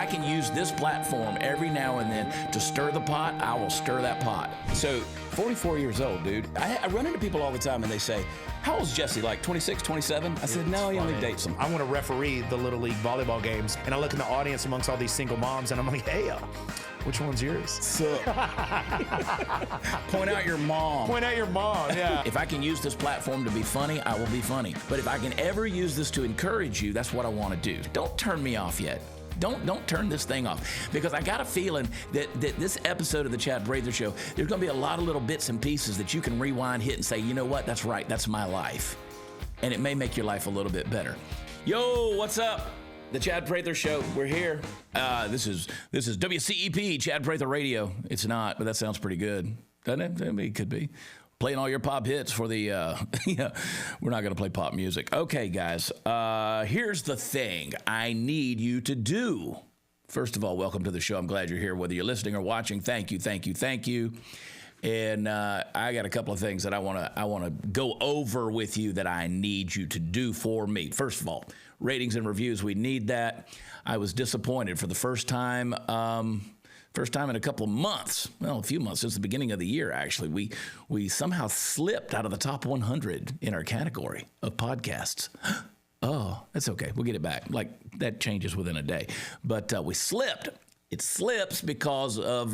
I can use this platform every now and then to stir the pot, I will stir that pot. So, 44 years old, dude. I run into people all the time and they say, how old's Jesse, like 26, 27? I said, no, he only dates them. I want to referee the Little League volleyball games, and I look in the audience amongst all these single moms, and I'm like, hey, which one's yours? So, point out your mom. Point out your mom, yeah. If I can use this platform to be funny, I will be funny. But if I can ever use this to encourage you, that's what I want to do. Don't turn me off yet. Don't turn this thing off, because I got a feeling that this episode of the Chad Prather Show, there's going to be a lot of little bits and pieces that you can rewind, hit, and say, you know what? That's right. That's my life. And it may make your life a little bit better. Yo, what's up? The Chad Prather Show. We're here. This is WCEP, Chad Prather Radio. It's not, but that sounds pretty good. Doesn't it? I mean, it could be. Playing all your pop hits for the, we're not going to play pop music. Okay, guys, here's the thing I need you to do. First of all, welcome to the show. I'm glad you're here, whether you're listening or watching. Thank you, thank you, thank you. And I got a couple of things that I want to go over with you that I need you to do for me. First of all, ratings and reviews, we need that. I was disappointed for the first time in a couple of months, well, a few months since the beginning of the year, actually. We somehow slipped out of the top 100 in our category of podcasts. Oh, that's okay. We'll get it back. Like, that changes within a day. But we slipped. It slips because of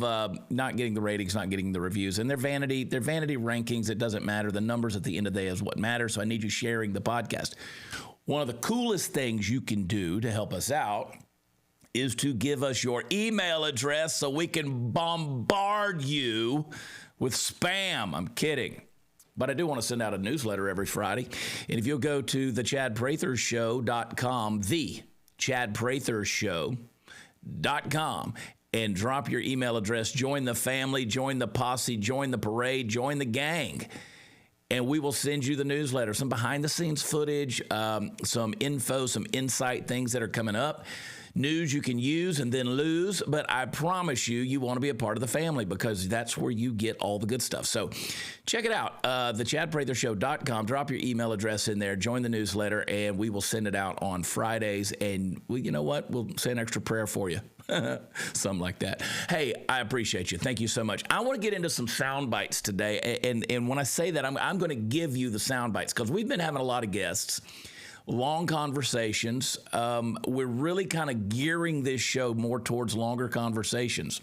not getting the ratings, not getting the reviews. And they're vanity rankings. It doesn't matter. The numbers at the end of the day is what matters. So I need you sharing the podcast. One of the coolest things you can do to help us out is to give us your email address so we can bombard you with spam. I'm kidding. But I do want to send out a newsletter every Friday. And if you'll go to thechadprathershow.com, thechadprathershow.com, and drop your email address, join the family, join the posse, join the parade, join the gang. And we will send you the newsletter, some behind-the-scenes footage, some info, some insight, things that are coming up. News you can use and then lose, but I promise you want to be a part of the family, because that's where you get all the good stuff. So check it out, thechadprathershow.com. Drop your email address in there, join the newsletter, and we will send it out on Fridays. And you know what? We'll say an extra prayer for you. Something like that. Hey, I appreciate you. Thank you so much. I want to get into some sound bites today. And when I say that, I'm going to give you the sound bites, because we've been having a lot of guests. Long conversations. We're really kind of gearing this show more towards longer conversations.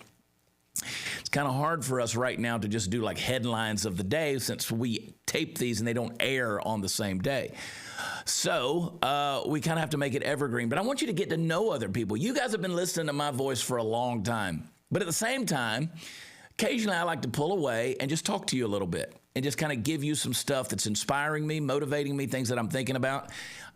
It's kind of hard for us right now to just do like headlines of the day, since we tape these and they don't air on the same day. So we kind of have to make it evergreen. But I want you to get to know other people. You guys have been listening to my voice for a long time. But at the same time, occasionally I like to pull away and just talk to you a little bit and just kind of give you some stuff that's inspiring me, motivating me, things that I'm thinking about.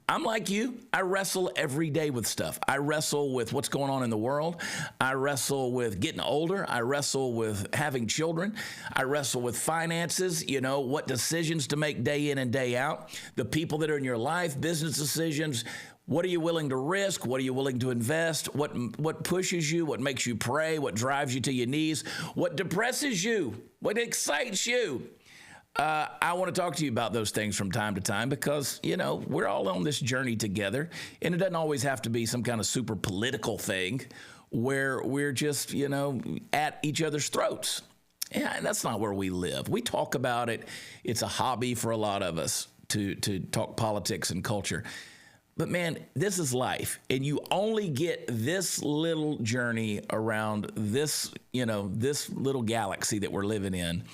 I'm like you. I wrestle every day with stuff. I wrestle with what's going on in the world. I wrestle with getting older. I wrestle with having children. I wrestle with finances, what decisions to make day in and day out, the people that are in your life, business decisions. What are you willing to risk? What are you willing to invest? What pushes you? What makes you pray? What drives you to your knees? What depresses you? What excites you? I want to talk to you about those things from time to time, because, we're all on this journey together, and it doesn't always have to be some kind of super political thing where we're just, at each other's throats. Yeah, and that's not where we live. We talk about it. It's a hobby for a lot of us to talk politics and culture. But man, this is life, and you only get this little journey around this, this little galaxy that we're living in.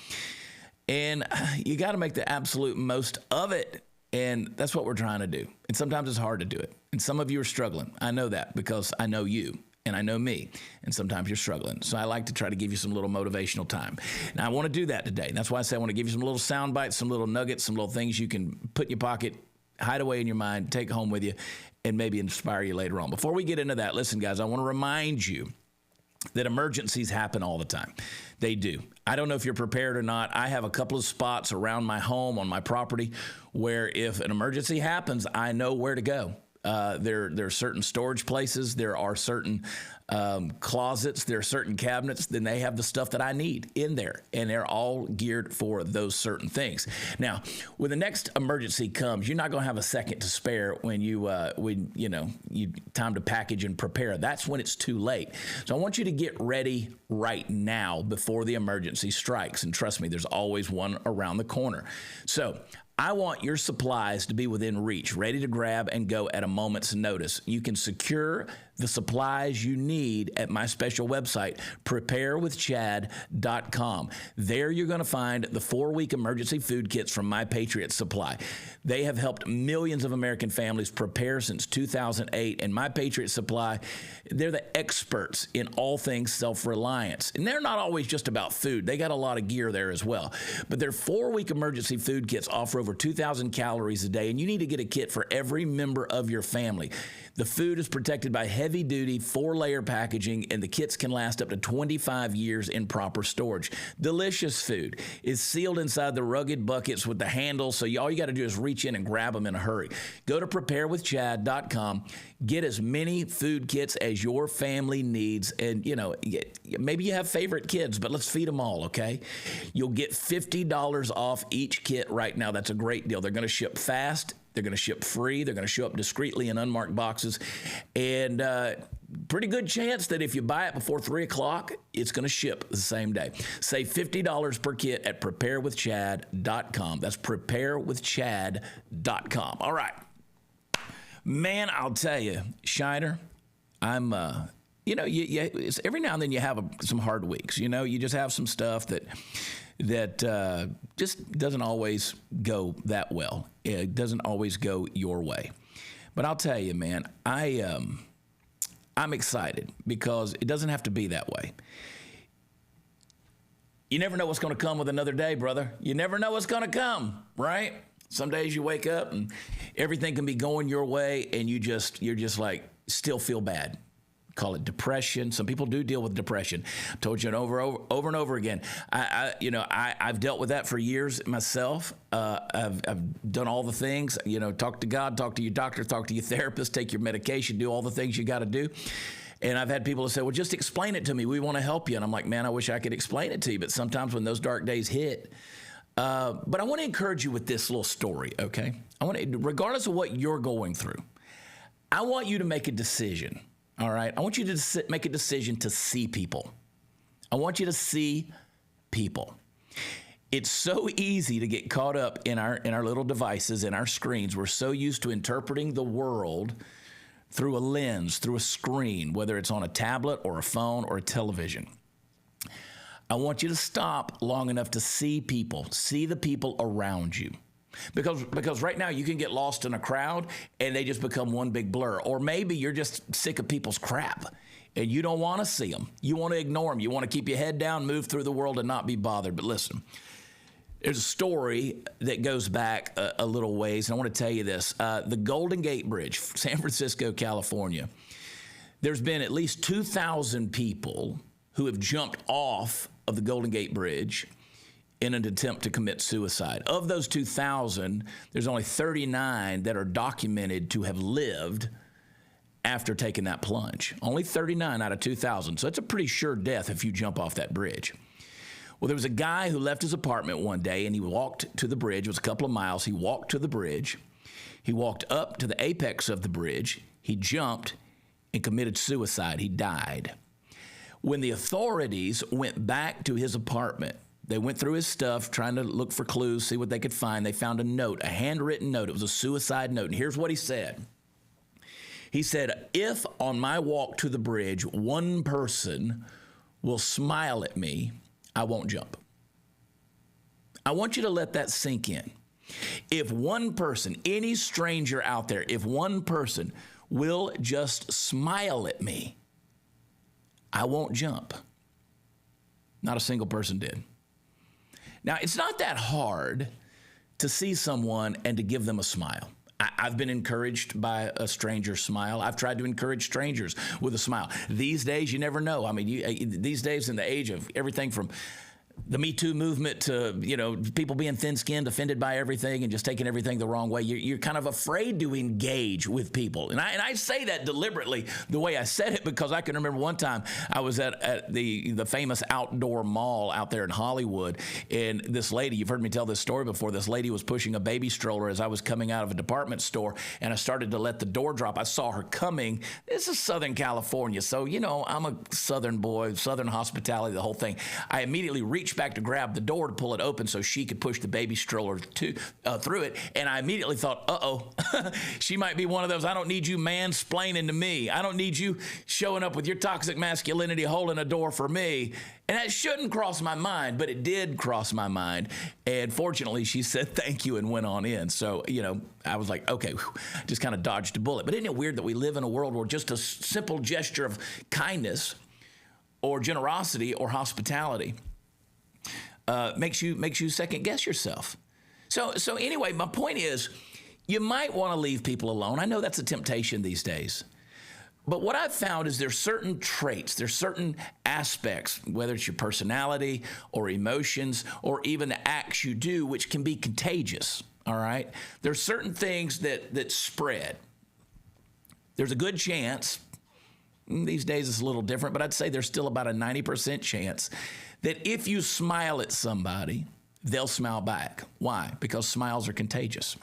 And you got to make the absolute most of it. And that's what we're trying to do. And sometimes it's hard to do it. And some of you are struggling. I know that, because I know you and I know me. And sometimes you're struggling. So I like to try to give you some little motivational time. And I want to do that today. And that's why I say I want to give you some little sound bites, some little nuggets, some little things you can put in your pocket, hide away in your mind, take home with you, and maybe inspire you later on. Before we get into that, listen, guys, I want to remind you that emergencies happen all the time. They do. I don't know if you're prepared or not. I have a couple of spots around my home, on my property, where if an emergency happens, I know where to go. There are certain storage places. There are certain closets, there are certain cabinets, then they have the stuff that I need in there, and they're all geared for those certain things. Now, when the next emergency comes, you're not going to have a second to spare when you time to package and prepare. That's when it's too late. So I want you to get ready right now before the emergency strikes, and trust me, there's always one around the corner. So I want your supplies to be within reach, ready to grab and go at a moment's notice. You can secure the supplies you need at my special website, preparewithchad.com. There you're going to find the 4-week emergency food kits from my Patriot Supply. They have helped millions of American families prepare since 2008, and my Patriot Supply, they're the experts in all things self-reliance. And they're not always just about food. They got a lot of gear there as well. But their 4-week emergency food kits offer over 2,000 calories a day, and you need to get a kit for every member of your family. The food is protected by heavy-duty 4-layer packaging, and the kits can last up to 25 years in proper storage. Delicious food is sealed inside the rugged buckets with the handles, so all you got to do is reach in and grab them in a hurry. Go to preparewithchad.com. Get as many food kits as your family needs, and maybe you have favorite kids, but let's feed them all, okay? You'll get $50 off each kit right now. That's a great deal. They're going to ship fast. They're going to ship free. They're going to show up discreetly in unmarked boxes. And pretty good chance that if you buy it before 3 o'clock, it's going to ship the same day. Save $50 per kit at preparewithchad.com. That's preparewithchad.com. All right. Man, I'll tell you, Shiner, I'm, it's every now and then you have some hard weeks. You just have some stuff that just doesn't always go that well. It doesn't always go your way. But I'll tell you, man, I'm excited because it doesn't have to be that way. You never know what's going to come with another day, brother. You never know what's going to come, right? Some days you wake up and everything can be going your way, and you're just like still feel bad. Call it depression. Some people do deal with depression. I've told you over and over again. I've dealt with that for years myself. I've done all the things. Talk to God, talk to your doctor, talk to your therapist, take your medication, do all the things you got to do. And I've had people that say, "Well, just explain it to me. We want to help you." And I'm like, "Man, I wish I could explain it to you." But sometimes when those dark days hit, but I want to encourage you with this little story. Okay, regardless of what you're going through, I want you to make a decision. All right, I want you to make a decision to see people. I want you to see people. It's so easy to get caught up in our little devices, in our screens. We're so used to interpreting the world through a lens, through a screen, whether it's on a tablet or a phone or a television. I want you to stop long enough to see people, see the people around you. Because right now you can get lost in a crowd and they just become one big blur. Or maybe you're just sick of people's crap and you don't want to see them. You want to ignore them. You want to keep your head down, move through the world and not be bothered. But listen, there's a story that goes back a little ways, and I want to tell you this. The Golden Gate Bridge, San Francisco, California, there's been at least 2,000 people who have jumped off of the Golden Gate Bridge in an attempt to commit suicide. Of those 2,000, there's only 39 that are documented to have lived after taking that plunge. Only 39 out of 2,000. So it's a pretty sure death if you jump off that bridge. Well, there was a guy who left his apartment one day and he walked to the bridge. It was a couple of miles. He walked to the bridge. He walked up to the apex of the bridge. He jumped and committed suicide. He died. When the authorities went back to his apartment, they went through his stuff, trying to look for clues, see what they could find. They found a note, a handwritten note. It was a suicide note. And here's what he said. He said, "If on my walk to the bridge, one person will smile at me, I won't jump." I want you to let that sink in. If one person, any stranger out there, if one person will just smile at me, I won't jump. Not a single person did. Now, it's not that hard to see someone and to give them a smile. I've been encouraged by a stranger's smile. I've tried to encourage strangers with a smile. These days, you never know. I mean, these days in the age of everything from the Me Too movement to, people being thin-skinned, offended by everything and just taking everything the wrong way. You're kind of afraid to engage with people. And I say that deliberately the way I said it, because I can remember one time I was at the famous outdoor mall out there in Hollywood, and this lady, you've heard me tell this story before, this lady was pushing a baby stroller as I was coming out of a department store, and I started to let the door drop. I saw her coming. This is Southern California, so, I'm a Southern boy, Southern hospitality, the whole thing. I immediately reached back to grab the door to pull it open so she could push the baby stroller through it. And I immediately thought, uh-oh, she might be one of those, I don't need you mansplaining to me. I don't need you showing up with your toxic masculinity holding a door for me. And that shouldn't cross my mind, but it did cross my mind. And fortunately, she said thank you and went on in. So, I was like, okay, just kind of dodged a bullet. But isn't it weird that we live in a world where just a simple gesture of kindness or generosity or hospitality makes you second guess yourself. So anyway, my point is, you might want to leave people alone. I know that's a temptation these days. But what I've found is there's certain traits, there's certain aspects, whether it's your personality or emotions or even the acts you do, which can be contagious, all right? There's certain things that spread. There's a good chance, these days it's a little different, but I'd say there's still about a 90% chance that if you smile at somebody, they'll smile back. Why? Because smiles are contagious.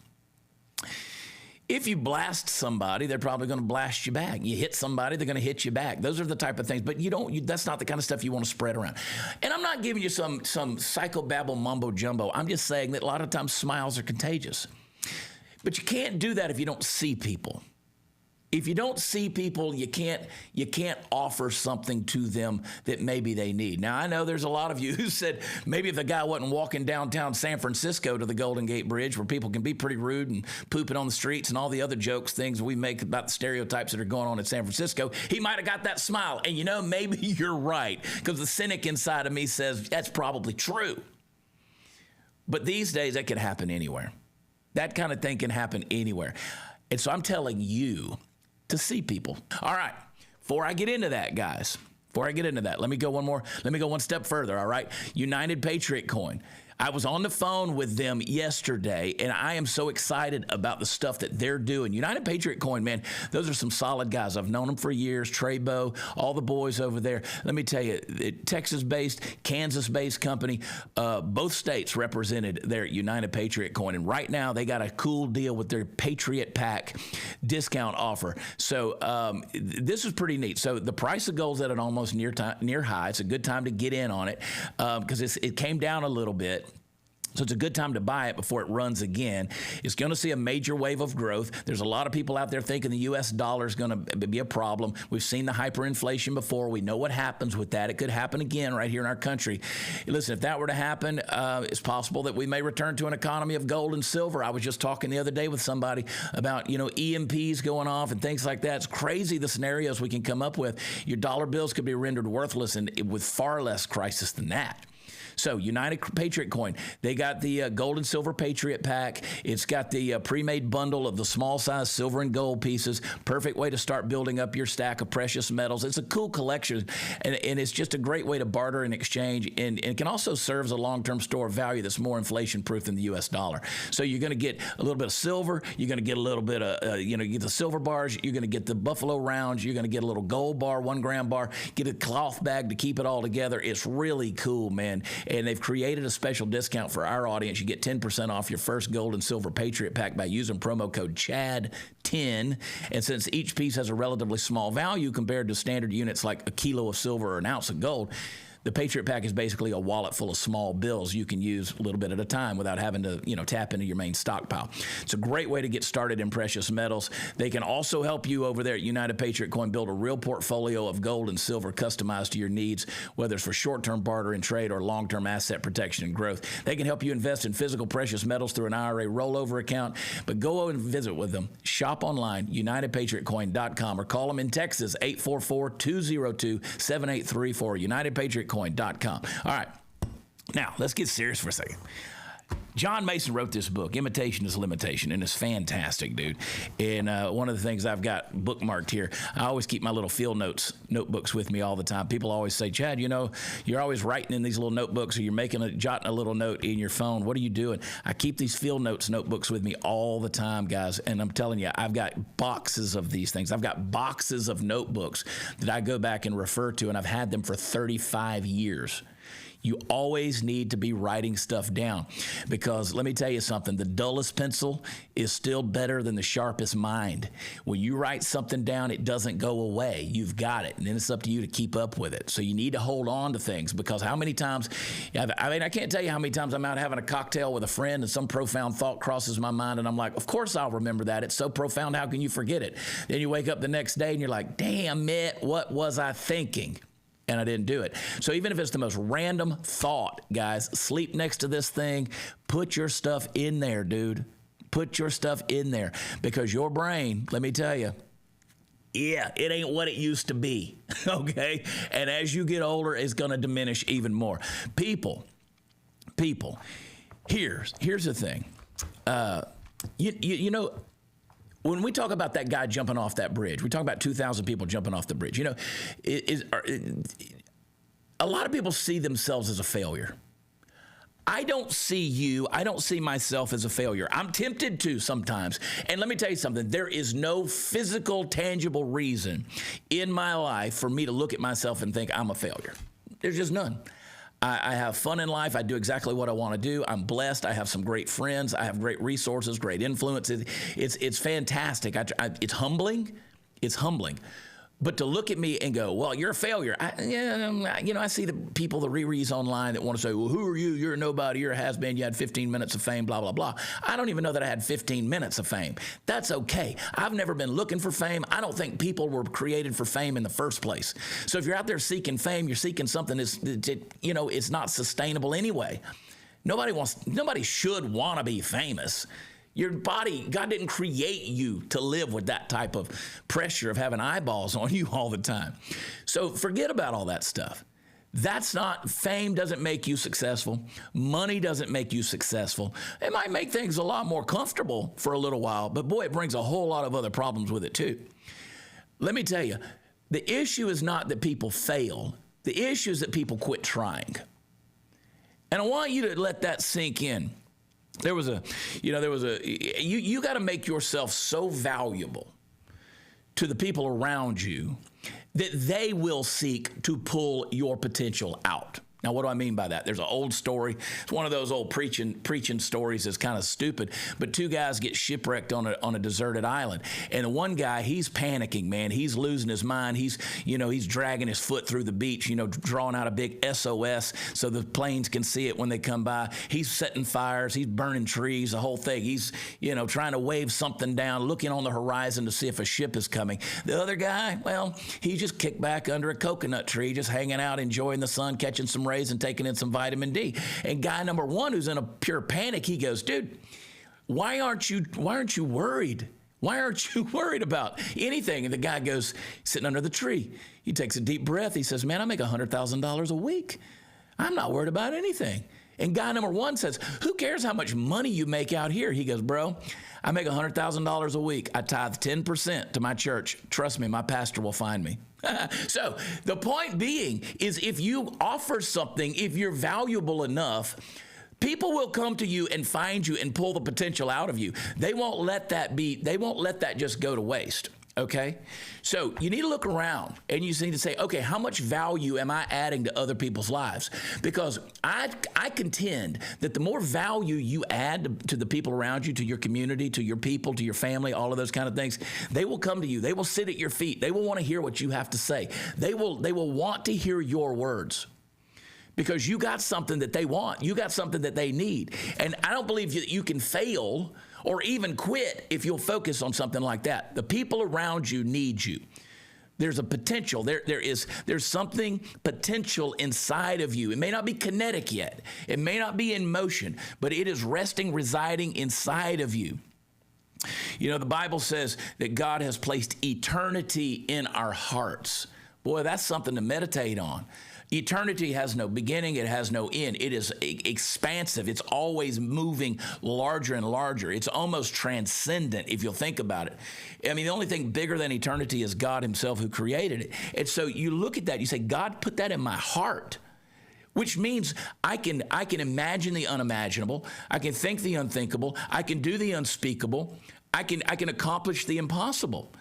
If you blast somebody, they're probably going to blast you back. You hit somebody, they're going to hit you back. Those are the type of things. But that's not the kind of stuff you want to spread around. And I'm not giving you some psychobabble mumbo jumbo. I'm just saying that a lot of times smiles are contagious. But you can't do that if you don't see people. If you don't see people, you can't offer something to them that maybe they need. Now, I know there's a lot of you who said maybe if the guy wasn't walking downtown San Francisco to the Golden Gate Bridge, where people can be pretty rude and pooping on the streets and all the other things we make about the stereotypes that are going on in San Francisco, he might have got that smile. And maybe you're right, because the cynic inside of me says that's probably true. But these days, that can happen anywhere. That kind of thing can happen anywhere. And so I'm telling you to see people. All right. Before I get into that, guys, let me go one step further, all right? United Patriot Coin. I was on the phone with them yesterday, and I am so excited about the stuff that they're doing. United Patriot Coin, man, those are some solid guys. I've known them for years. Treybo, all the boys over there. Let me tell you, Texas-based, Kansas-based company, both states represented there at United Patriot Coin. And right now, they got a cool deal with their Patriot Pack discount offer. So this is pretty neat. So the price of gold's at an almost near high. It's a good time to get in on it because it came down a little bit. So it's a good time to buy it before it runs again. It's going to see a major wave of growth. There's a lot of people out there thinking the U.S. dollar is going to be a problem. We've seen the hyperinflation before. We know what happens with that. It could happen again right here in our country. Listen, if that were to happen, it's possible that we may return to an economy of gold and silver. I was just talking the other day with somebody about, EMPs going off and things like that. It's crazy the scenarios we can come up with. Your dollar bills could be rendered worthless and with far less crisis than that. So United Patriot Coin, they got the gold and silver Patriot Pack. It's got the pre-made bundle of the small size silver and gold pieces. Perfect way to start building up your stack of precious metals. It's a cool collection, and it's just a great way to barter and exchange. And it can also serve as a long-term store of value that's more inflation-proof than the U.S. dollar. So you're going to get a little bit of silver. You're going to get a little bit of, you get the silver bars. You're going to get the Buffalo rounds. You're going to get a little gold bar, 1 gram bar. Get a cloth bag to keep it all together. It's really cool, man. And they've created a special discount for our audience. You get 10% off your first gold and silver Patriot Pack by using promo code CHAD10. And since each piece has a relatively small value compared to standard units like a kilo of silver or an ounce of gold, the Patriot Pack is basically a wallet full of small bills you can use a little bit at a time without having to, tap into your main stockpile. It's a great way to get started in precious metals. They can also help you over there at United Patriot Coin build a real portfolio of gold and silver customized to your needs, whether it's for short-term barter and trade or long-term asset protection and growth. They can help you invest in physical precious metals through an IRA rollover account, but go and visit with them. Shop online, UnitedPatriotCoin.com, or call them in Texas, 844-202-7834, UnitedPatriotCoin.com. All right, now let's get serious for a second. John Mason wrote this book, Imitation is Limitation, and it's fantastic, dude. And one of the things I've got bookmarked here, I always keep my little field notebooks with me all the time. People always say, Chad, you know, you're always writing in these little notebooks, or you're jotting a little note in your phone. What are you doing? I keep these field notebooks with me all the time, guys. And I'm telling you, I've got boxes of these things. I've got boxes of notebooks that I go back and refer to, and I've had them for 35 years. You always need to be writing stuff down, because let me tell you something, the dullest pencil is still better than the sharpest mind. When you write something down, it doesn't go away. You've got it, and then it's up to you to keep up with it. So you need to hold on to things, because how many times, I can't tell you how many times I'm out having a cocktail with a friend and some profound thought crosses my mind, and I'm like, of course I'll remember that. It's so profound, how can you forget it? Then you wake up the next day and you're like, damn it, what was I thinking? And I didn't do it. So even if it's the most random thought, guys, sleep next to this thing. Put your stuff in there, dude. Put your stuff in there, because your brain, let me tell you, yeah, it ain't what it used to be, okay? And as you get older, it's going to diminish even more. People, here's the thing. You know, when we talk about that guy jumping off that bridge, we talk about 2,000 people jumping off the bridge. You know, a lot of people see themselves as a failure. I don't see myself as a failure. I'm tempted to sometimes. And let me tell you something. There is no physical, tangible reason in my life for me to look at myself and think I'm a failure. There's just none. I have fun in life. I do exactly what I want to do. I'm blessed. I have some great friends. I have great resources, great influence. It's fantastic. It's humbling. It's humbling. But to look at me and go, well, you're a failure. I see the people, the Riris online that want to say, well, who are you? You're a nobody. You're a has-been. You had 15 minutes of fame, blah, blah, blah. I don't even know that I had 15 minutes of fame. That's okay. I've never been looking for fame. I don't think people were created for fame in the first place. So if you're out there seeking fame, you're seeking something that's, it's not sustainable anyway. Nobody should want to be famous. Your body, God didn't create you to live with that type of pressure of having eyeballs on you all the time. So forget about all that stuff. Fame doesn't make you successful. Money doesn't make you successful. It might make things a lot more comfortable for a little while, but boy, it brings a whole lot of other problems with it too. Let me tell you, the issue is not that people fail. The issue is that people quit trying. And I want you to let that sink in. You got to make yourself so valuable to the people around you that they will seek to pull your potential out. Now, what do I mean by that? There's an old story. It's one of those old preaching stories that's kind of stupid. But two guys get shipwrecked on a deserted island. And the one guy, he's panicking, man. He's losing his mind. He's dragging his foot through the beach, drawing out a big SOS so the planes can see it when they come by. He's setting fires. He's burning trees, the whole thing. He's, trying to wave something down, looking on the horizon to see if a ship is coming. The other guy, well, he just kicked back under a coconut tree, just hanging out, enjoying the sun, catching some rays and taking in some vitamin D. And guy number one, who's in a pure panic, he goes, dude, why aren't you worried? Why aren't you worried about anything? And the guy goes, sitting under the tree. He takes a deep breath. He says, man, I make $100,000 a week. I'm not worried about anything. And guy number one says, who cares how much money you make out here? He goes, bro, I make $100,000 a week. I tithe 10% to my church. Trust me, my pastor will find me. So the point being is, if you offer something, if you're valuable enough, people will come to you and find you and pull the potential out of you. They won't let that just go to waste. Okay? So you need to look around and you need to say, okay, how much value am I adding to other people's lives? Because I contend that the more value you add to the people around you, to your community, to your people, to your family, all of those kind of things, they will come to you. They will sit at your feet. They will want to hear what you have to say. They will want to hear your words. Because you got something that they want. You got something that they need. And I don't believe you can fail or even quit if you'll focus on something like that. The people around you need you. There's a potential. There's something potential inside of you. It may not be kinetic yet. It may not be in motion, but it is residing inside of you. The Bible says that God has placed eternity in our hearts. Boy, that's something to meditate on. Eternity has no beginning. It has no end. It is expansive. It's always moving larger and larger. It's almost transcendent if you'll think about it. I mean, the only thing bigger than eternity is God himself who created it. And so you look at that, you say, God put that in my heart, which means I can imagine the unimaginable. I can think the unthinkable. I can do the unspeakable. I can accomplish the impossible.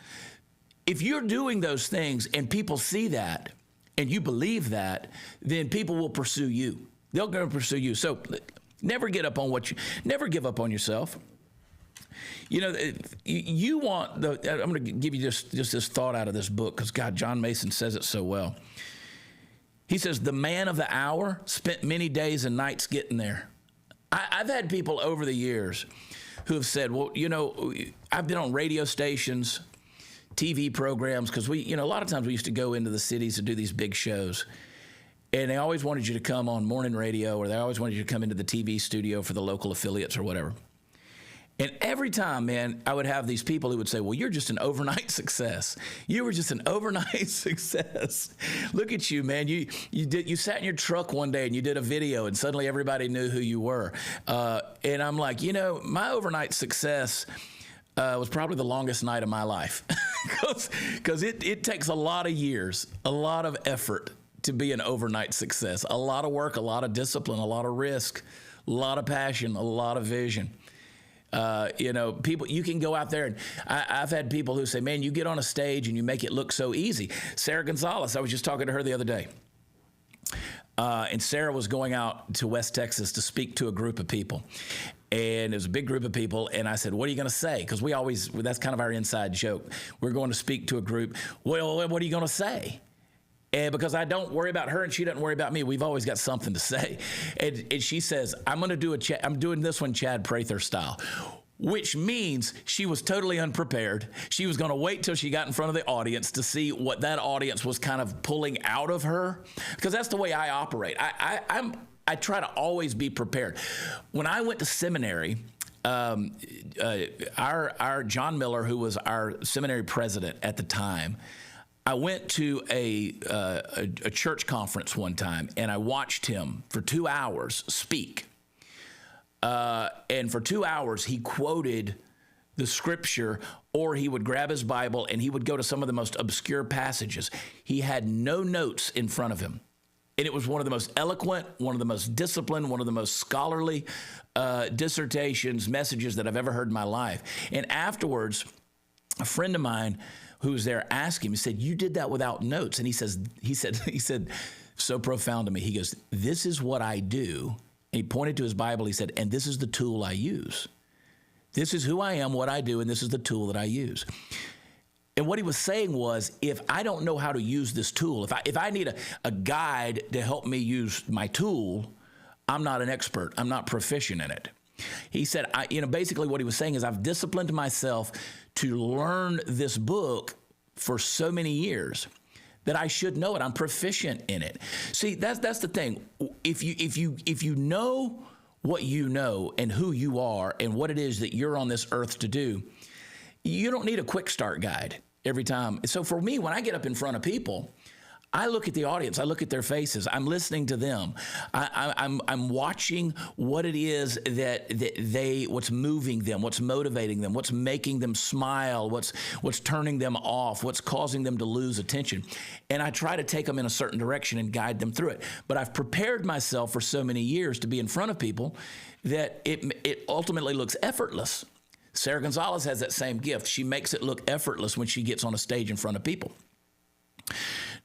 If you're doing those things and people see that and you believe that, then people will pursue you. They're going to pursue you. So never give up on yourself. You know, you want I'm going to give you just this thought out of this book because, God, John Mason says it so well. He says, the man of the hour spent many days and nights getting there. I've had people over the years who have said, well, you know, I've been on radio stations, TV programs, because a lot of times we used to go into the cities to do these big shows. And they always wanted you to come on morning radio, or they always wanted you to come into the TV studio for the local affiliates or whatever. And every time, man, I would have these people who would say, well, you're just an overnight success. You were just an overnight success. Look at you, man. You sat in your truck one day and you did a video and suddenly everybody knew who you were. And I'm like, my overnight success was probably the longest night of my life because it takes a lot of years, a lot of effort to be an overnight success, a lot of work, a lot of discipline, a lot of risk, a lot of passion, a lot of vision. People, you can go out there and I've had people who say, man, you get on a stage and you make it look so easy. Sarah Gonzalez, I was just talking to her the other day. And Sarah was going out to West Texas to speak to a group of people. And it was a big group of people. And I said, what are you going to say? Because that's kind of our inside joke. We're going to speak to a group. Well, what are you going to say? And because I don't worry about her and she doesn't worry about me, we've always got something to say. And she says, I'm doing this one Chad Prather style, which means she was totally unprepared. She was going to wait till she got in front of the audience to see what that audience was kind of pulling out of her, because that's the way I operate. I try to always be prepared. When I went to seminary, our John Miller, who was our seminary president at the time, I went to a church conference one time, and I watched him for 2 hours speak. And for 2 hours, he quoted the scripture, or he would grab his Bible, and he would go to some of the most obscure passages. He had no notes in front of him. And it was one of the most eloquent, one of the most disciplined, one of the most scholarly dissertations, messages that I've ever heard in my life. And afterwards, a friend of mine who was there asked him, he said, you did that without notes. And he said, so profound to me. He goes, this is what I do. And he pointed to his Bible. He said, and this is the tool I use. This is who I am, what I do, and this is the tool that I use. And what he was saying was, if I don't know how to use this tool, if I need a guide to help me use my tool, I'm not an expert. I'm not proficient in it. He said, basically what he was saying is, I've disciplined myself to learn this book for so many years that I should know it. I'm proficient in it. See, that's the thing. If you know what you know and who you are and what it is that you're on this earth to do, you don't need a quick start guide every time. So for me, when I get up in front of people, I look at the audience. I look at their faces. I'm listening to them. I'm watching what it is that what's moving them, what's motivating them, what's making them smile, what's turning them off, what's causing them to lose attention. And I try to take them in a certain direction and guide them through it. But I've prepared myself for so many years to be in front of people that it ultimately looks effortless. Sarah Gonzalez has that same gift. She makes it look effortless when she gets on a stage in front of people.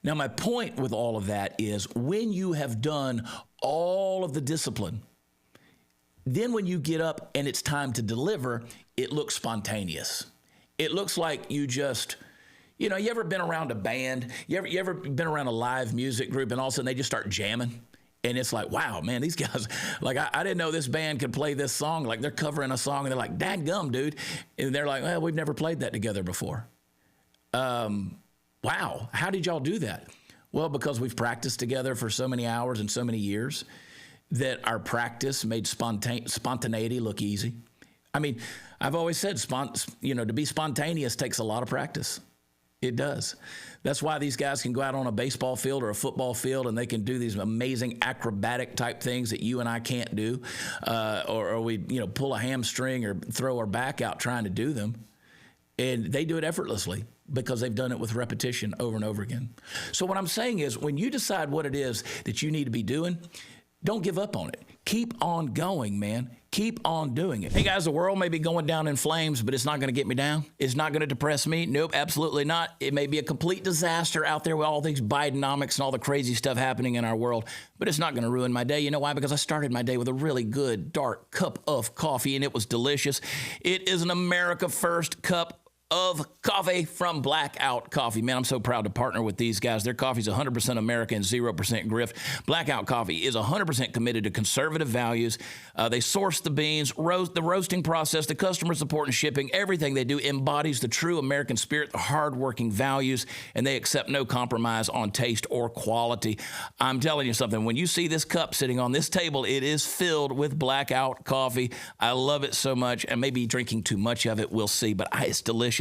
Now, my point with all of that is, when you have done all of the discipline, then when you get up and it's time to deliver, it looks spontaneous. It looks like you just, you ever been around a band? You ever been around a live music group and all of a sudden they just start jamming? And it's like, wow, man, these guys, like, I didn't know this band could play this song. Like, they're covering a song and they're like, dadgum, dude. And they're like, well, we've never played that together before. Wow, how did y'all do that? Well, because we've practiced together for so many hours and so many years that our practice made spontaneity look easy. I mean, I've always said, to be spontaneous takes a lot of practice. It does. That's why these guys can go out on a baseball field or a football field and they can do these amazing acrobatic type things that you and I can't do, or we pull a hamstring or throw our back out trying to do them. And they do it effortlessly because they've done it with repetition over and over again. So what I'm saying is when you decide what it is that you need to be doing, don't give up on it. Keep on going, man. Keep on doing it. Hey, guys, the world may be going down in flames, but it's not going to get me down. It's not going to depress me. Nope, absolutely not. It may be a complete disaster out there with all these Bidenomics and all the crazy stuff happening in our world, but it's not going to ruin my day. You know why? Because I started my day with a really good, dark cup of coffee, and it was delicious. It is an America First cup of coffee from Blackout Coffee. Man, I'm so proud to partner with these guys. Their coffee is 100% American, 0% grift. Blackout Coffee is 100% committed to conservative values. They source the beans, the roasting process, the customer support and shipping. Everything they do embodies the true American spirit, the hardworking values, and they accept no compromise on taste or quality. I'm telling you something. When you see this cup sitting on this table, it is filled with Blackout Coffee. I love it so much, and maybe drinking too much of it, we'll see, but it's delicious.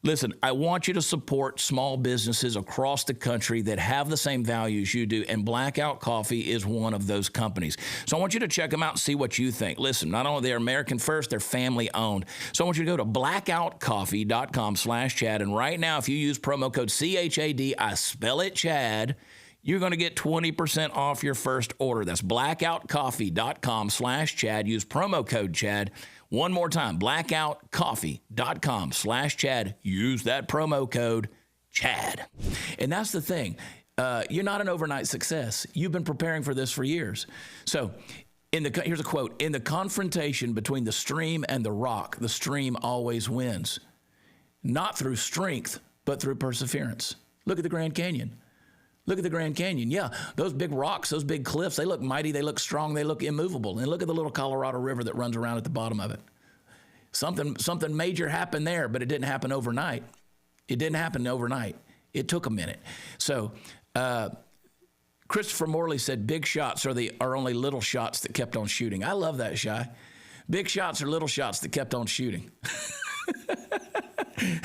Listen, I want you to support small businesses across the country that have the same values you do, and Blackout Coffee is one of those companies. So I want you to check them out and see what you think. Listen, not only they're American First, they're family owned. So I want you to go to blackoutcoffee.com/Chad, and right now, if you use promo code CHAD, I spell it Chad, you're going to get 20% off your first order. That's blackoutcoffee.com/Chad. Use promo code Chad. One more time, blackoutcoffee.com/Chad. Use that promo code Chad. And that's the thing. You're not an overnight success. You've been preparing for this for years. So here's a quote. In the confrontation between the stream and the rock, the stream always wins. Not through strength, but through perseverance. Look at the Grand Canyon. Look at the Grand Canyon. Yeah, those big rocks, those big cliffs, they look mighty, they look strong, they look immovable. And look at the little Colorado River that runs around at the bottom of it. Something major happened there, but it didn't happen overnight. It didn't happen overnight. It took a minute. So Christopher Morley said, big shots are only little shots that kept on shooting. I love that, Shy. Big shots are little shots that kept on shooting.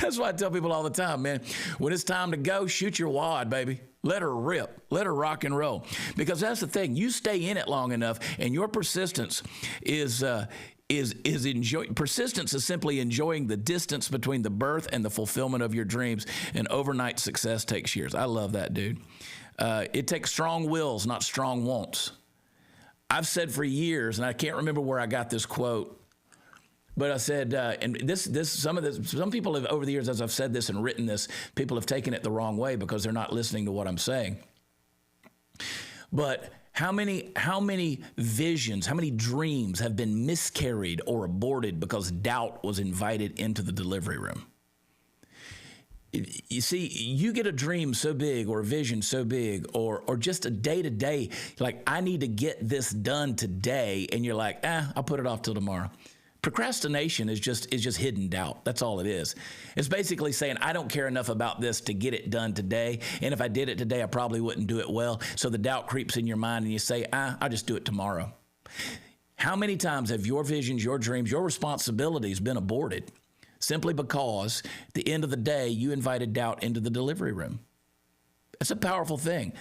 That's why I tell people all the time, man, when it's time to go, shoot your wad, baby. Let her rip. Let her rock and roll. Because that's the thing. You stay in it long enough, and your persistence is persistence is simply enjoying the distance between the birth and the fulfillment of your dreams. And overnight success takes years. I love that, dude. It takes strong wills, not strong wants. I've said for years, and I can't remember where I got this quote, but I said, and some people have, over the years, as I've said this and written this, people have taken it the wrong way because they're not listening to what I'm saying. But how many visions, how many dreams have been miscarried or aborted because doubt was invited into the delivery room? You see, you get a dream so big or a vision so big or just a day-to-day, like, I need to get this done today, and you're like, I'll put it off till tomorrow. Procrastination is just hidden doubt. That's all it is. It's basically saying, I don't care enough about this to get it done today. And if I did it today, I probably wouldn't do it well. So the doubt creeps in your mind and you say, I'll just do it tomorrow. How many times have your visions, your dreams, your responsibilities been aborted simply because at the end of the day, you invited doubt into the delivery room? That's a powerful thing.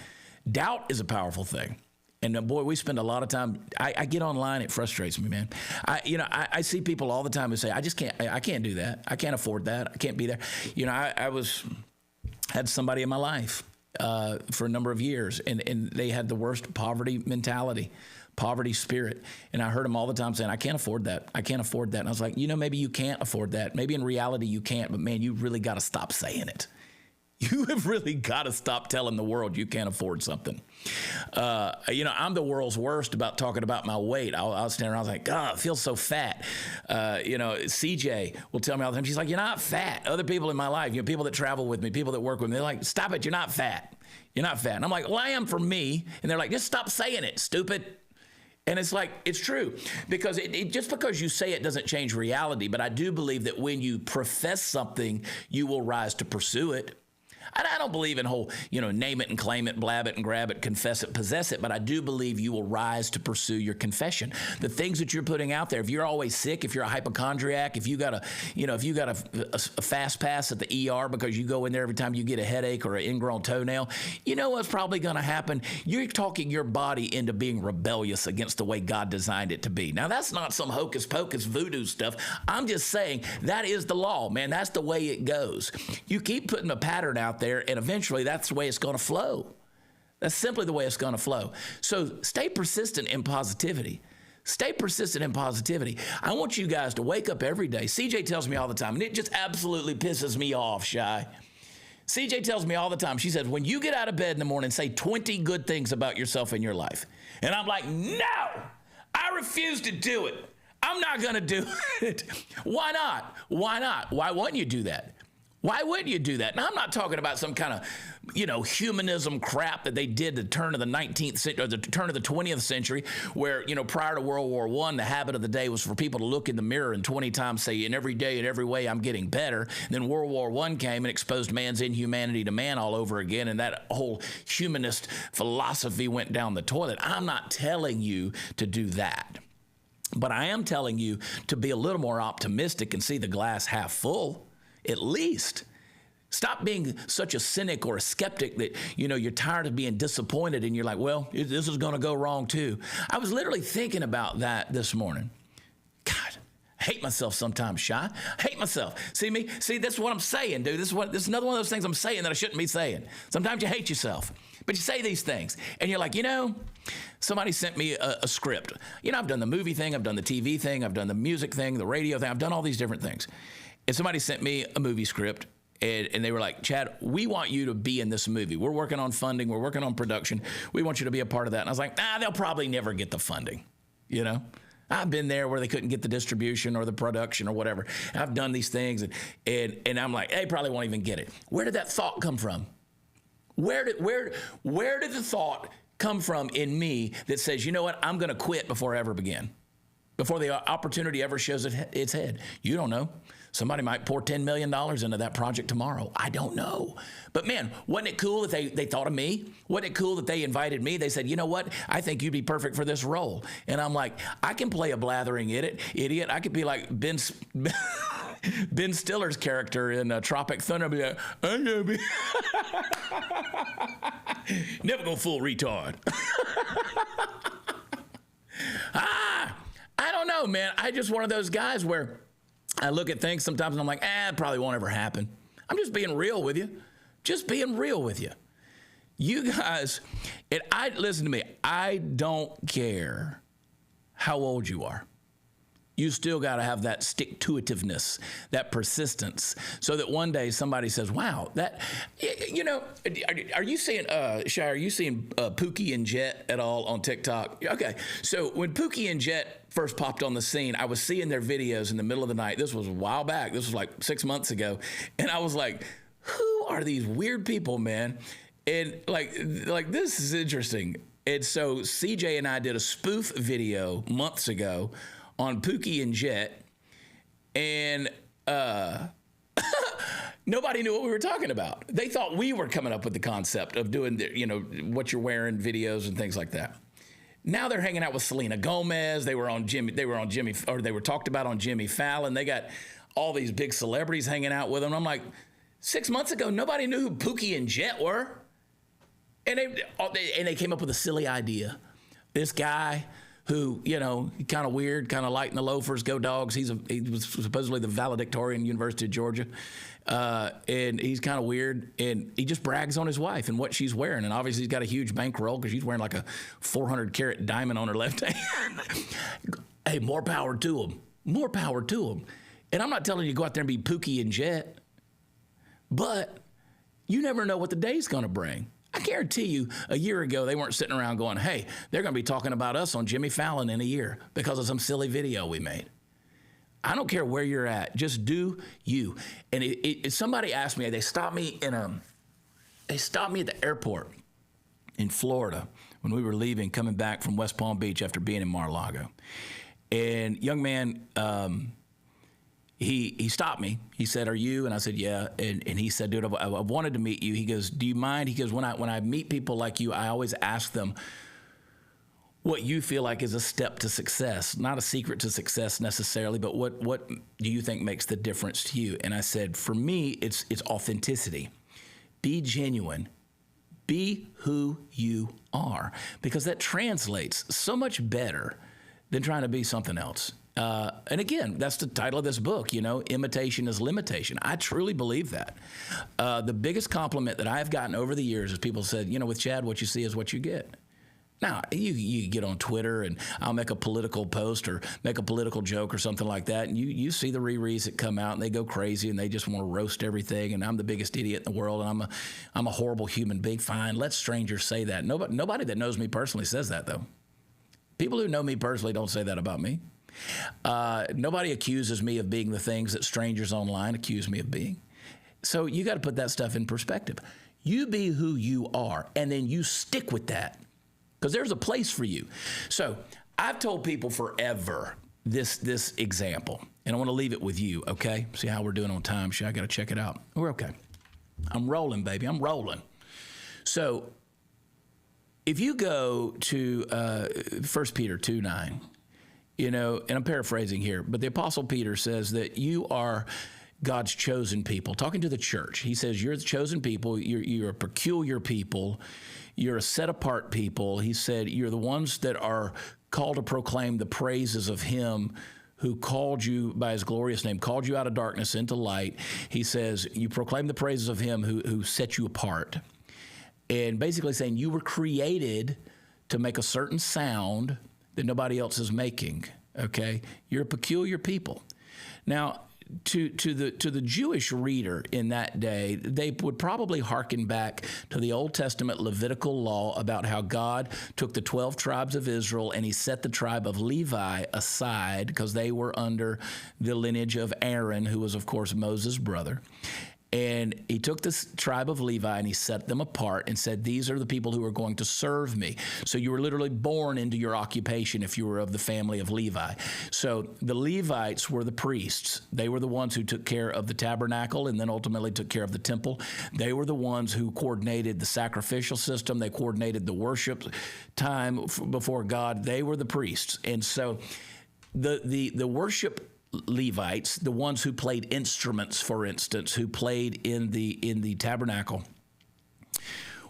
Doubt is a powerful thing. And boy, we spend a lot of time. I get online; it frustrates me, man. I see people all the time who say, "I can't do that. I can't afford that. I can't be there." I had somebody in my life for a number of years, and they had the worst poverty mentality, poverty spirit. And I heard them all the time saying, "I can't afford that. I can't afford that." And I was like, maybe you can't afford that. Maybe in reality you can't, but man, you really got to stop saying it. You have really got to stop telling the world you can't afford something. I'm the world's worst about talking about my weight. I'll stand around like, God, I feel so fat. CJ will tell me all the time, she's like, you're not fat. Other people in my life, people that travel with me, people that work with me, they're like, stop it, you're not fat. You're not fat. And I'm like, well, I am for me. And they're like, just stop saying it, stupid. And it's like, it's true, because just because you say it doesn't change reality. But I do believe that when you profess something, you will rise to pursue it. I don't believe in whole, name it and claim it, blab it and grab it, confess it, possess it, but I do believe you will rise to pursue your confession. The things that you're putting out there, if you're always sick, if you're a hypochondriac, if you got a fast pass at the ER because you go in there every time you get a headache or an ingrown toenail, you know what's probably going to happen? You're talking your body into being rebellious against the way God designed it to be. Now, that's not some hocus pocus voodoo stuff. I'm just saying that is the law, man. That's the way it goes. You keep putting a pattern out there, and eventually that's the way it's going to flow. That's simply the way it's going to flow. So stay persistent in positivity. Stay persistent in positivity. I want you guys to wake up every day. CJ tells me all the time, and it just absolutely pisses me off, Shy. CJ tells me all the time, she says, when you get out of bed in the morning, say 20 good things about yourself in your life. And I'm like, no, I refuse to do it. I'm not going to do it. Why not? Why not? Why wouldn't you do that? Why wouldn't you do that? Now, I'm not talking about some kind of, humanism crap that they did the turn of the 19th century or the turn of the 20th century where, prior to World War I, the habit of the day was for people to look in the mirror and 20 times say, in every day, in every way, I'm getting better. And then World War I came and exposed man's inhumanity to man all over again, and that whole humanist philosophy went down the toilet. I'm not telling you to do that. But I am telling you to be a little more optimistic and see the glass half full. At least. Stop being such a cynic or a skeptic that, you're tired of being disappointed and you're like, well, this is going to go wrong too. I was literally thinking about that this morning. God, I hate myself sometimes, Shy. I hate myself. See me? See, that's what I'm saying, dude. This is another one of those things I'm saying that I shouldn't be saying. Sometimes you hate yourself. But you say these things and you're like, somebody sent me a script. I've done the movie thing. I've done the TV thing. I've done the music thing, the radio thing. I've done all these different things. And somebody sent me a movie script, and they were like, Chad, we want you to be in this movie. We're working on funding. We're working on production. We want you to be a part of that. And I was like, they'll probably never get the funding, I've been there where they couldn't get the distribution or the production or whatever. I've done these things, and I'm like, they probably won't even get it. Where did that thought come from? Where did the thought come from in me that says, you know what, I'm going to quit before I ever begin, before the opportunity ever shows its head? You don't know. Somebody might pour $10 million into that project tomorrow. I don't know. But man, wasn't it cool that they thought of me? Wasn't it cool that they invited me? They said, you know what? I think you'd be perfect for this role. And I'm like, I can play a blathering idiot. I could be like Ben Stiller's character in Tropic Thunder. Be like, I'm gonna be never gonna fool retard. I don't know, man. I just one of those guys where I look at things sometimes and I'm like, it probably won't ever happen. I'm just being real with you. Just being real with you. You guys, listen to me. I don't care how old you are. You still got to have that stick-to-itiveness, that persistence, so that one day somebody says, wow, are you seeing, Shai, are you seeing Pookie and Jett at all on TikTok? Okay, so when Pookie and Jett first popped on the scene, I was seeing their videos in the middle of the night. This was a while back. This was like 6 months ago. And I was like, who are these weird people, man? And like this is interesting. And so CJ and I did a spoof video months ago on Pookie and Jett, and nobody knew what we were talking about. They thought we were coming up with the concept of doing what you're wearing videos and things like that. Now they're hanging out with Selena Gomez. They were talked about on Jimmy Fallon. They got all these big celebrities hanging out with them. I'm like, 6 months ago, nobody knew who Pookie and Jett were. And they came up with a silly idea. This guy who, kind of weird, kind of lighting the loafers, go dogs. He was supposedly the valedictorian, University of Georgia. And he's kind of weird. And he just brags on his wife and what she's wearing. And obviously he's got a huge bankroll because she's wearing like a 400-carat diamond on her left hand. Hey, more power to him. More power to him. And I'm not telling you to go out there and be Pookie and Jett. But you never know what the day's going to bring. I guarantee you a year ago, they weren't sitting around going, hey, they're going to be talking about us on Jimmy Fallon in a year because of some silly video we made. I don't care where you're at. Just do you. And somebody asked me, they stopped me at the airport in Florida when we were leaving, coming back from West Palm Beach after being in Mar-a-Lago. And young man, he stopped me. He said, "Are you?" And I said, "Yeah." And he said, "Dude, I've wanted to meet you." He goes, "Do you mind?" He goes, when I meet people like you, I always ask them what you feel like is a step to success, not a secret to success necessarily, but what do you think makes the difference to you?" And I said, for me, it's authenticity. Be genuine. Be who you are, because that translates so much better than trying to be something else. And again, that's the title of this book, Imitation is Limitation. I truly believe that. The biggest compliment that I've gotten over the years is people said, with Chad, what you see is what you get. Now, you get on Twitter and I'll make a political post or make a political joke or something like that, and you see the rereads that come out and they go crazy and they just want to roast everything, and I'm the biggest idiot in the world and I'm a horrible human being. Fine, let strangers say that. Nobody that knows me personally says that, though. People who know me personally don't say that about me. Nobody accuses me of being the things that strangers online accuse me of being. So you got to put that stuff in perspective. You be who you are, and then you stick with that, because there's a place for you. So I've told people forever this example, and I want to leave it with you, okay? See how we're doing on time. I got to check it out. We're okay. I'm rolling, baby. I'm rolling. So if you go to 1 Peter 2:9, and I'm paraphrasing here, but the Apostle Peter says that you are God's chosen people. Talking to the church, he says you're the chosen people. You're a peculiar people. You're a set-apart people. He said you're the ones that are called to proclaim the praises of him who called you by his glorious name, called you out of darkness into light. He says you proclaim the praises of him who set you apart. And basically saying you were created to make a certain sound that nobody else is making, okay? You're a peculiar people. Now, to the Jewish reader in that day, they would probably hearken back to the Old Testament Levitical law about how God took the 12 tribes of Israel and he set the tribe of Levi aside because they were under the lineage of Aaron, who was, of course, Moses' brother. And he took this tribe of Levi and he set them apart and said, these are the people who are going to serve me. So you were literally born into your occupation if you were of the family of Levi. So the Levites were the priests. They were the ones who took care of the tabernacle and then ultimately took care of the temple. They were the ones who coordinated the sacrificial system. They coordinated the worship time before God. They were the priests. And so the worship Levites, the ones who played instruments, for instance, who played in the tabernacle,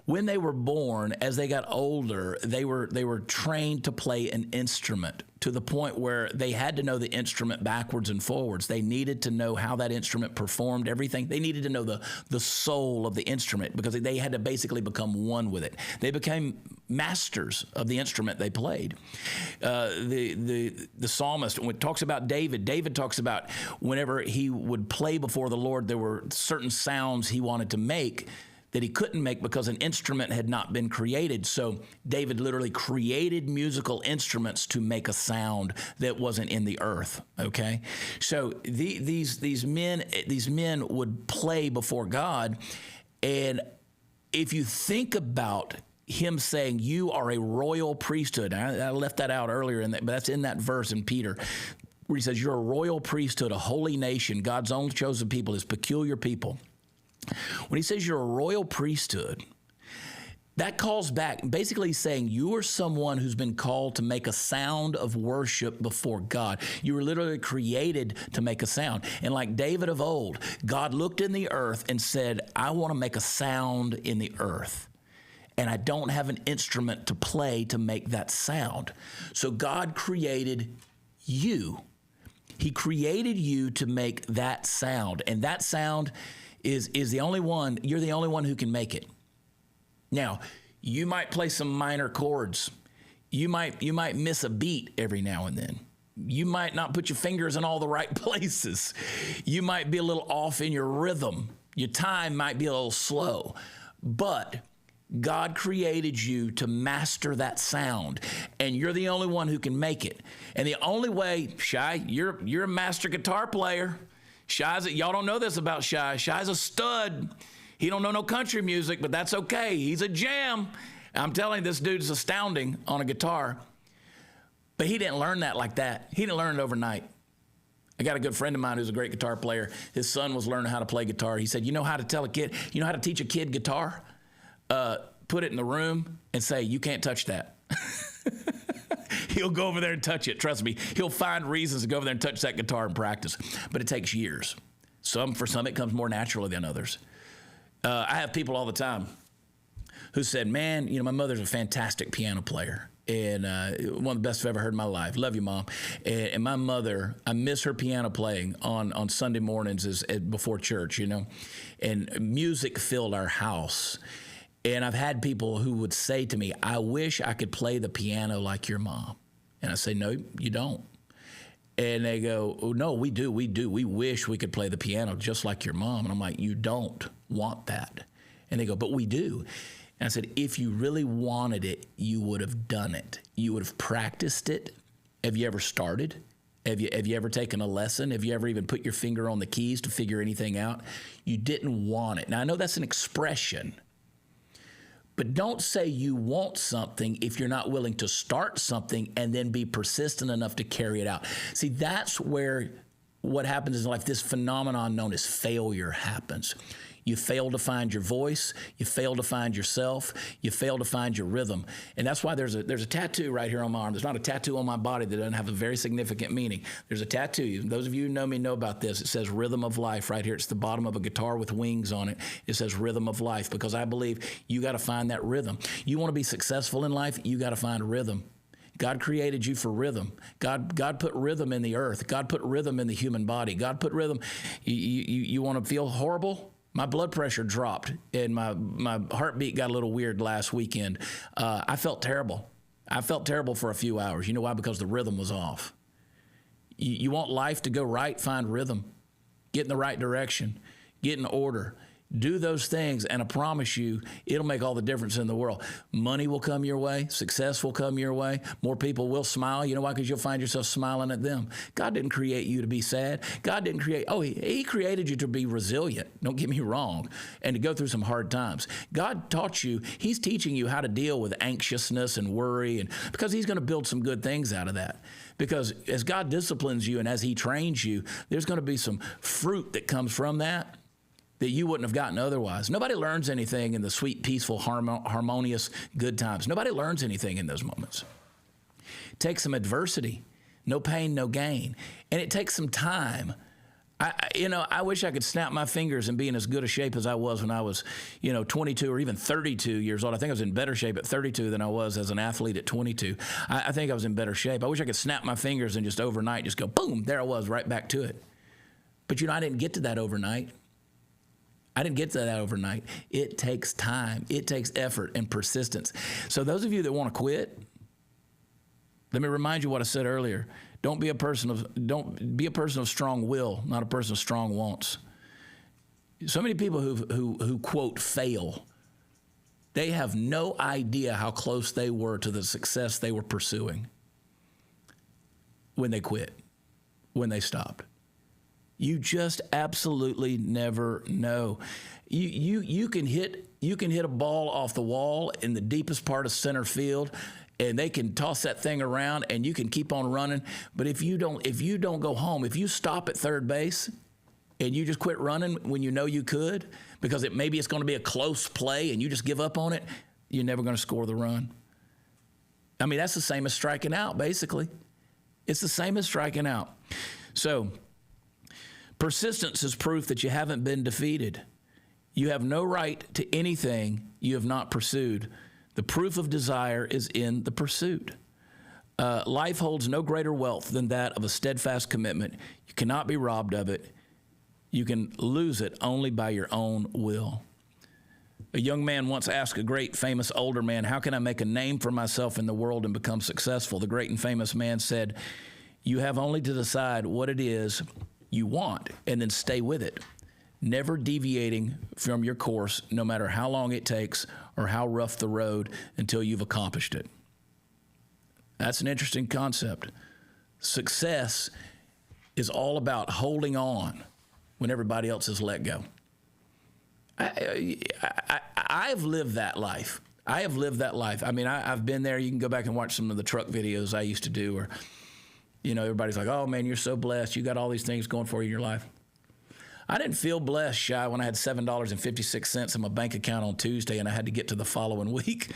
when they were born, as they got older, they were trained to play an instrument to the point where they had to know the instrument backwards and forwards. They needed to know how that instrument performed everything. They needed to know the soul of the instrument because they had to basically become one with it. They became masters of the instrument they played. The psalmist, when it talks about David talks about whenever he would play before the Lord, there were certain sounds he wanted to make that he couldn't make because an instrument had not been created. So David literally created musical instruments to make a sound that wasn't in the earth, okay? So these men would play before God, and if you think about him saying, you are a royal priesthood, I left that out earlier, but that's in that verse in Peter, where he says, you're a royal priesthood, a holy nation, God's own chosen people, his peculiar people. When he says you're a royal priesthood, that calls back, basically saying you are someone who's been called to make a sound of worship before God. You were literally created to make a sound. And like David of old, God looked in the earth and said, I want to make a sound in the earth. And I don't have an instrument to play to make that sound. So God created you. He created you to make that sound. And that sound is the only one, you're the only one who can make it. Now, you might play some minor chords. You might miss a beat every now and then. You might not put your fingers in all the right places. You might be a little off in your rhythm. Your time might be a little slow. But God created you to master that sound, and you're the only one who can make it. And the only way, Shy, you're a master guitar player. Y'all don't know this about Shy. Shy's a stud. He don't know no country music, but that's okay. He's a jam. I'm telling you, this dude's astounding on a guitar. But he didn't learn that like that. He didn't learn it overnight. I got a good friend of mine who's a great guitar player. His son was learning how to play guitar. He said, you know how to tell a kid, you know how to teach a kid guitar? Put it in the room and say, you can't touch that. He'll go over there and touch it. Trust me, he'll find reasons to go over there and touch that guitar and practice. But it takes years. For some, it comes more naturally than others. I have people all the time who said, man, you know, my mother's a fantastic piano player. And one of the best I've ever heard in my life. Love you, Mom. And my mother, I miss her piano playing on Sunday mornings before church, you know. And music filled our house. And I've had people who would say to me, I wish I could play the piano like your mom. And I say, no, you don't. And they go, oh, no, we do. We wish we could play the piano just like your mom. And I'm like, you don't want that. And they go, but we do. And I said, if you really wanted it, you would have done it. You would have practiced it. Have you ever started? Have you ever taken a lesson? Have you ever even put your finger on the keys to figure anything out? You didn't want it. Now, I know that's an expression, but don't say you want something if you're not willing to start something and then be persistent enough to carry it out. See, that's where what happens in life, this phenomenon known as failure happens. You fail to find your voice. You fail to find yourself. You fail to find your rhythm. And that's why there's a tattoo right here on my arm. There's not a tattoo on my body that doesn't have a very significant meaning. There's a tattoo. Those of you who know me know about this. It says rhythm of life right here. It's the bottom of a guitar with wings on it. It says rhythm of life because I believe you got to find that rhythm. You want to be successful in life, you got to find a rhythm. God created you for rhythm. God put rhythm in the earth. God put rhythm in the human body. God put rhythm. You want to feel horrible? My blood pressure dropped and my heartbeat got a little weird last weekend. I felt terrible. I felt terrible for a few hours. You know why? Because the rhythm was off. You want life to go right? Find rhythm. Get in the right direction. Get in order. Do those things, and I promise you, it'll make all the difference in the world. Money will come your way. Success will come your way. More people will smile. You know why? Because you'll find yourself smiling at them. God didn't create you to be sad. God didn't create, He created you to be resilient. Don't get me wrong, and to go through some hard times. God taught you, He's teaching you how to deal with anxiousness and worry, and because He's going to build some good things out of that. Because as God disciplines you and as He trains you, there's going to be some fruit that comes from that you wouldn't have gotten otherwise. Nobody learns anything in the sweet, peaceful, harmonious, good times. Nobody learns anything in those moments. It takes some adversity, no pain, no gain. And it takes some time. I wish I could snap my fingers and be in as good a shape as I was when I was, 22 or even 32 years old. I think I was in better shape at 32 than I was as an athlete at 22. I think I was in better shape. I wish I could snap my fingers and just overnight just go, boom, there I was, right back to it. But, I didn't get to that overnight. It takes time. It takes effort and persistence. So those of you that want to quit, let me remind you what I said earlier. Don't be a person of strong will, not a person of strong wants. So many people who quote fail, they have no idea how close they were to the success they were pursuing when they quit, when they stopped. You just absolutely never know. You can hit a ball off the wall in the deepest part of center field, and they can toss that thing around, and you can keep on running. But if you don't go home, if you stop at third base, and you just quit running when you know you could, because maybe it's going to be a close play, and you just give up on it, you're never going to score the run. I mean, that's the same as striking out, basically. It's the same as striking out. So persistence is proof that you haven't been defeated. You have no right to anything you have not pursued. The proof of desire is in the pursuit. Life holds no greater wealth than that of a steadfast commitment. You cannot be robbed of it. You can lose it only by your own will. A young man once asked a great famous older man, how can I make a name for myself in the world and become successful? The great and famous man said, you have only to decide what it is you want and then stay with it, never deviating from your course, no matter how long it takes or how rough the road, until you've accomplished it. That's an interesting concept. Success is all about holding on when everybody else has let go. I've lived that life. I mean, I've been there. You can go back and watch some of the truck videos I used to do, or You know, everybody's like, oh, man, you're so blessed. You got all these things going for you in your life. I didn't feel blessed, Shy, when I had $7.56 in my bank account on Tuesday and I had to get to the following week.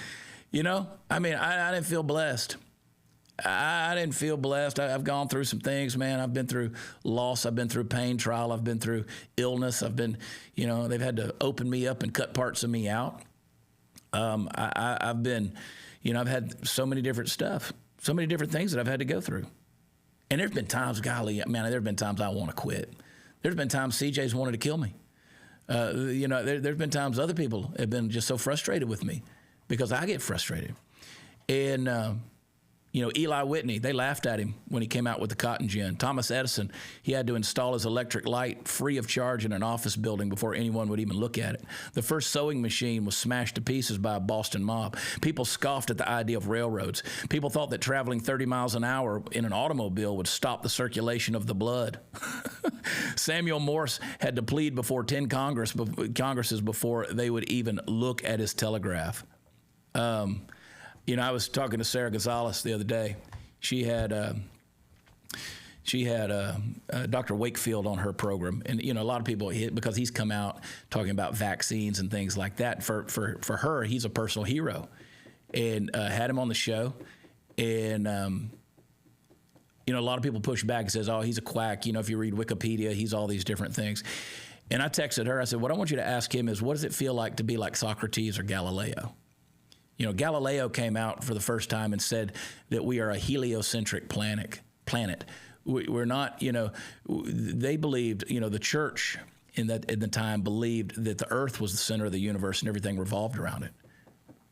You know, I mean, I didn't feel blessed. I didn't feel blessed. I've gone through some things, man. I've been through loss. I've been through pain, trial. I've been through illness. I've been, you know, they've had to open me up and cut parts of me out. I've been, you know, I've had so many different stuff, so many different things that I've had to go through. And there's been times, golly, man, there's been times I want to quit. There's been times CJ's wanted to kill me. You know, there's been times other people have been just so frustrated with me because I get frustrated. And, you know, Eli Whitney, they laughed at him when he came out with the cotton gin. Thomas Edison, he had to install his electric light free of charge in an office building before anyone would even look at it. The first sewing machine was smashed to pieces by a Boston mob. People scoffed at the idea of railroads. People thought that traveling 30 miles an hour in an automobile would stop the circulation of the blood. Samuel Morse had to plead before 10 Congresses before they would even look at his telegraph. You know, I was talking to Sarah Gonzalez the other day. She had Dr. Wakefield on her program, and you know, a lot of people because he's come out talking about vaccines and things like that. For her, he's a personal hero, and had him on the show, and you know, a lot of people push back and says, "Oh, he's a quack." You know, if you read Wikipedia, he's all these different things. And I texted her. I said, "What I want you to ask him is, what does it feel like to be like Socrates or Galileo?" You know, Galileo came out for the first time and said that we are a heliocentric planet. We're not, you know, they believed, you know, the church in the time believed that the earth was the center of the universe and everything revolved around it.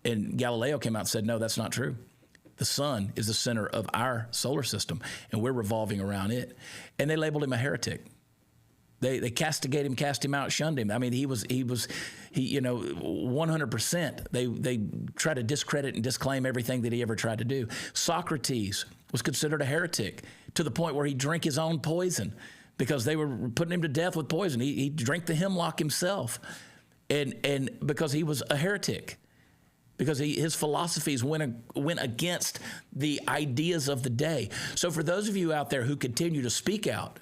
And Galileo came out and said, no, that's not true. The sun is the center of our solar system and we're revolving around it. And they labeled him a heretic. They castigated him, cast him out, shunned him. I mean, he you know, 100%. They try to discredit and disclaim everything that he ever tried to do. Socrates was considered a heretic to the point where he drank his own poison because they were putting him to death with poison. He drank the hemlock himself, and because he was a heretic, because his philosophies went against the ideas of the day. So for those of you out there who continue to speak out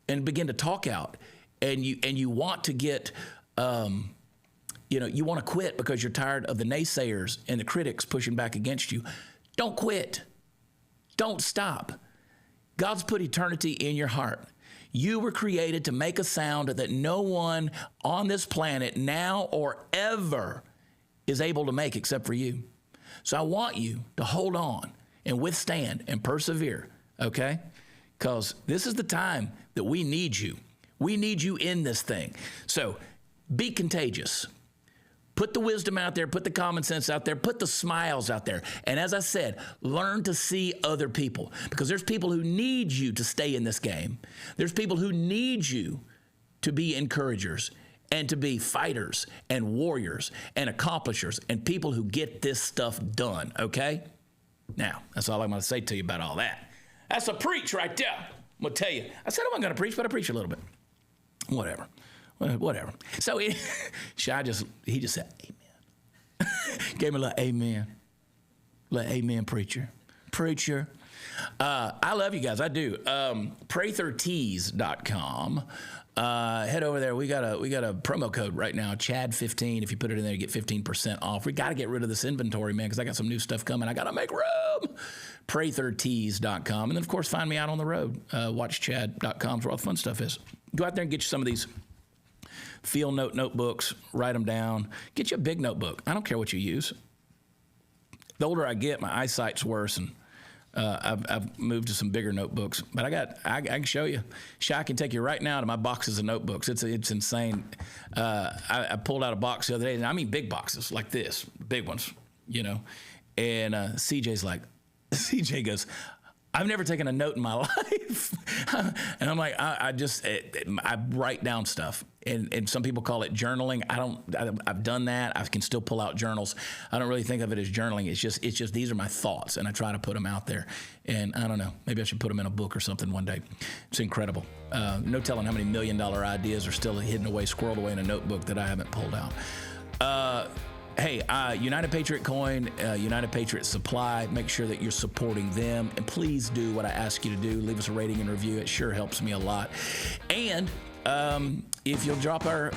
and begin to talk out, and you want to get, you know, you want to quit because you're tired of the naysayers and the critics pushing back against you, don't quit. Don't stop. God's put eternity in your heart. You were created to make a sound that no one on this planet now or ever is able to make except for you. So I want you to hold on and withstand and persevere, okay? Because this is the time that we need you. We need you in this thing. So be contagious. Put the wisdom out there, put the common sense out there, put the smiles out there. And as I said, learn to see other people because there's people who need you to stay in this game. There's people who need you to be encouragers and to be fighters and warriors and accomplishers and people who get this stuff done, okay? Now, that's all I'm going to say to you about all that. That's a preach right there. I'm going to tell you. I said I wasn't going to preach, but I preached a little bit. Whatever. So he just said, amen. Gave me a little amen. Amen, preacher. I love you guys. I do. PratherTees.com. Head over there. We got a promo code right now, Chad15. If you put it in there, you get 15% off. We got to get rid of this inventory, man, because I got some new stuff coming. I got to make room. PratherTees.com. And then, of course, find me out on the road. WatchChad.com is where all the fun stuff is. Go out there and get you some of these field notebooks. Write them down. Get you a big notebook. I don't care what you use. The older I get, my eyesight's worse, and I've moved to some bigger notebooks. But I can show you. I can take you right now to my boxes of notebooks. It's insane. I pulled out a box the other day, and I mean big boxes like this, big ones, you know. And CJ goes, I've never taken a note in my life. And I'm like, I write down stuff. And some people call it journaling. I've done that. I can still pull out journals. I don't really think of it as journaling. It's just these are my thoughts, and I try to put them out there. And I don't know, maybe I should put them in a book or something one day. It's incredible. No telling how many $1 million ideas are still hidden away, squirreled away in a notebook that I haven't pulled out. Hey, United Patriot Coin, United Patriot Supply, make sure that you're supporting them. And please do what I ask you to do. Leave us a rating and review. It sure helps me a lot. And if you'll drop your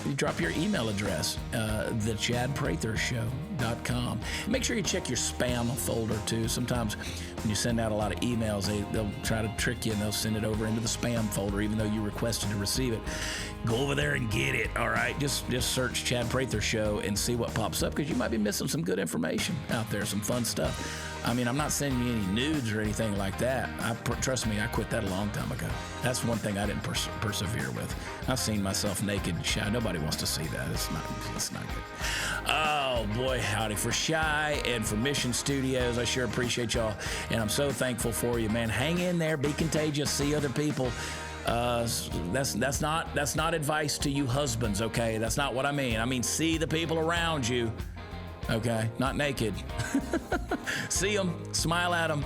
email address, thechadprathershow.com. Make sure you check your spam folder too. Sometimes when you send out a lot of emails, they'll try to trick you and they'll send it over into the spam folder, even though you requested to receive it. Go over there and get it. All right, just search Chad Prather Show and see what pops up, because you might be missing some good information out there, some fun stuff. I mean, I'm not sending you any nudes or anything like that. Trust me, I quit that a long time ago. That's one thing I didn't persevere with. I've seen myself naked and shy. Nobody wants to see that. It's not good. Oh, boy, howdy. For Shy and for Mission Studios, I sure appreciate y'all. And I'm so thankful for you, man. Hang in there. Be contagious. See other people. That's not advice to you husbands, okay? That's not what I mean. I mean, see the people around you. Okay, not naked. See them, smile at them,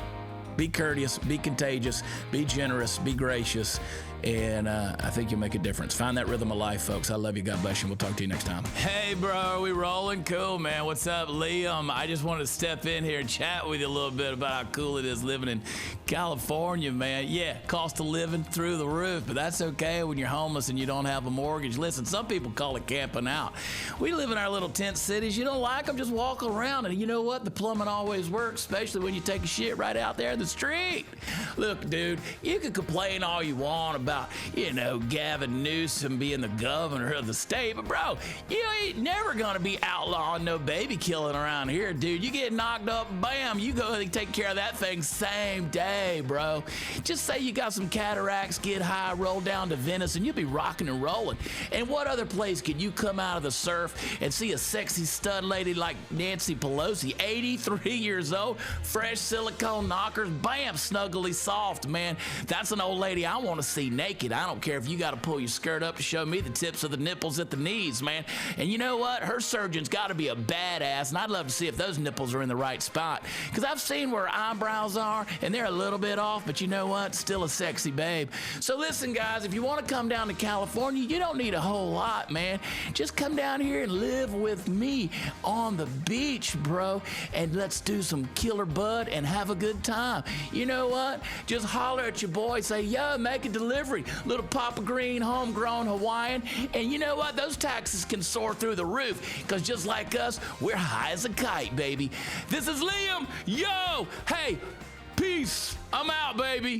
be courteous, be contagious, be generous, be gracious, and I think you'll make a difference. Find that rhythm of life, folks. I love you. God bless you. We'll talk to you next time. Hey, bro, are we rolling? Cool, man. What's up, Liam? I just wanted to step in here and chat with you a little bit about how cool it is living in California, man. Yeah, cost of living through the roof, but that's okay when you're homeless and you don't have a mortgage. Listen, some people call it camping out. We live in our little tent cities. You don't like them, just walk around. And you know what? The plumbing always works, especially when you take a shit right out there in the street. Look, dude, you can complain all you want about, Gavin Newsom being the governor of the state, but bro, you ain't never gonna be outlawing no baby killing around here, dude. You get knocked up, bam, you go and take care of that thing same day, bro. Just say you got some cataracts, get high, roll down to Venice, and you'll be rocking and rolling. And what other place could you come out of the surf and see a sexy stud lady like Nancy Pelosi, 83 years old, fresh silicone knockers, bam, snuggly soft, man. That's an old lady I want to see naked. I don't care if you got to pull your skirt up to show me the tips of the nipples at the knees, man. And you know what? Her surgeon's got to be a badass, and I'd love to see if those nipples are in the right spot, because I've seen where her eyebrows are, and they're a little bit off, but you know what? Still a sexy babe. So listen, guys, if you want to come down to California, you don't need a whole lot, man. Just come down here and live with me on the beach, bro, and let's do some killer bud and have a good time. You know what? Just holler at your boy, say, yo, make a delivery. Little Papa Green, homegrown Hawaiian. And you know what? Those taxes can soar through the roof, because just like us, we're high as a kite, baby. This is Liam. Yo, hey, peace. I'm out, baby.